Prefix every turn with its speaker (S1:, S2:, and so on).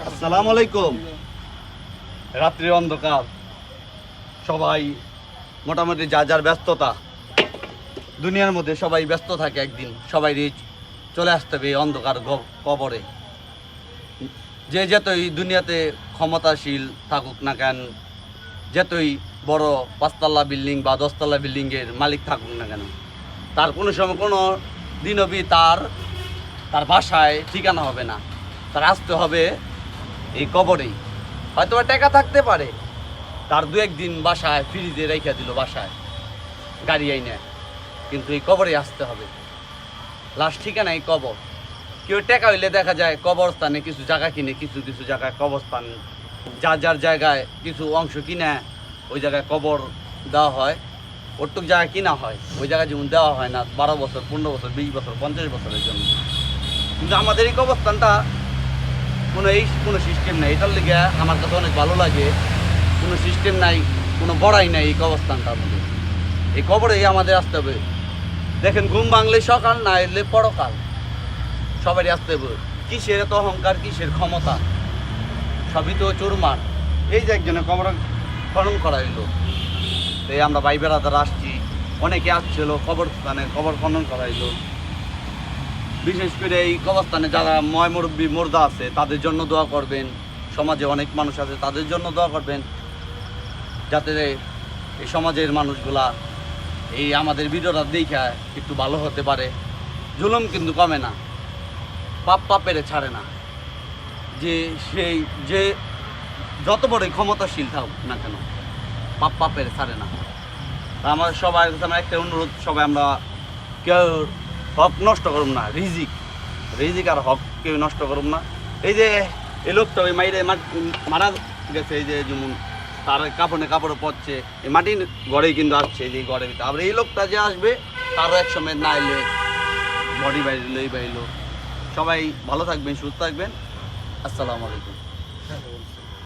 S1: আসসালামু আলাইকুম। রাত্রি অন্ধকার, সবাই মোটামুটি যা যার ব্যস্ততা, দুনিয়ার মধ্যে সবাই ব্যস্ত থাকে। একদিন সবাই চলে আসতে হবে এই অন্ধকার কবরে। যে যতই দুনিয়াতে ক্ষমতাশীল থাকুক না কেন, যতই বড় 5 তলা বিল্ডিং বা 10 তলা বিল্ডিংয়ের মালিক থাকুক না কেন, তার কোনো সময় কোনো দিনবি তার বাসায় ঠিকানা হবে না। তার আসতে হবে এই কবরেই। হয়তো টাকা থাকতে পারে, তার 2-1 দিন বাসায় ফ্রিজে রেখে দিল, বাসায় গাড়ি আইনে, কিন্তু এই কবরে আসতে হবে। লাস্ট ঠিকানা এই কবর। কেউ টাকা হইলে দেখা যায় কবরস্থানে কিছু জায়গা কিনে, কিছু কিছু জায়গায় কবরস্থান, যার যার জায়গায় কিছু অংশ কিনে ওই জায়গায় কবর দেওয়া হয়। ওটুক জায়গায় কিনা হয়, ওই জায়গায় যেমন দেওয়া হয় না 12 বছর, 15 বছর, 20 বছর, 50 বছরের জন্য। কিন্তু আমাদের এই কবরস্থানটা কোনো সিস্টেম নাই। এটার লেগে আমার কাছে অনেক ভালো লাগে। কোনো সিস্টেম নাই, কোনো বড়াই নাই এই কবরস্থানটার মধ্যে। এই কবরেই আমাদের আসতে হবে। দেখেন, ঘুম ভাঙলে সকাল, না এলে পরকাল। সবারই আসতে হবে। কিসের এত অহংকার, কিসের ক্ষমতা, সবই তো চোরমার। এই যে একজনে কবর খনন করা হইলো, এই আমরা ভাই বেড়াদার আসছি, অনেকে আসছিল কবরস্থানে, কবর খনন করা হইলো। বিশেষ করে এই কবরস্থানে যারা মুরব্বী মুর্দা আছে তাদের জন্য দোয়া করবেন। সমাজে অনেক মানুষ আছে, তাদের জন্য দোয়া করবেন, যাতে এই সমাজের মানুষগুলা এই আমাদের ভিডিওটা দেখে একটু ভালো হতে পারে। জুলুম কিন্তু কমে না, পাপেরে ছাড়ে না। যে যত বড়ই ক্ষমতাশীল থাকুক না কেন, পাপেরে ছাড়ে না। তা আমার সবাই আমার একটা অনুরোধ, সবাই আমরা কেউ হক নষ্ট করুম না। রিজিক আর হক কেউ নষ্ট করুম না। এই যে এই লোকটা ওই মারা গেছে, এই যে যেমন তার কাপড়ে পড়ছে, এই মাটির ঘরেই কিন্তু আসছে, এই যে ঘরের ভিতরে। আবার এই লোকটা যে আসবে, তারও এক সময় না এলে বডি বাইরে। সবাই ভালো থাকবেন, সুস্থ থাকবেন। আসসালামু আলাইকুম।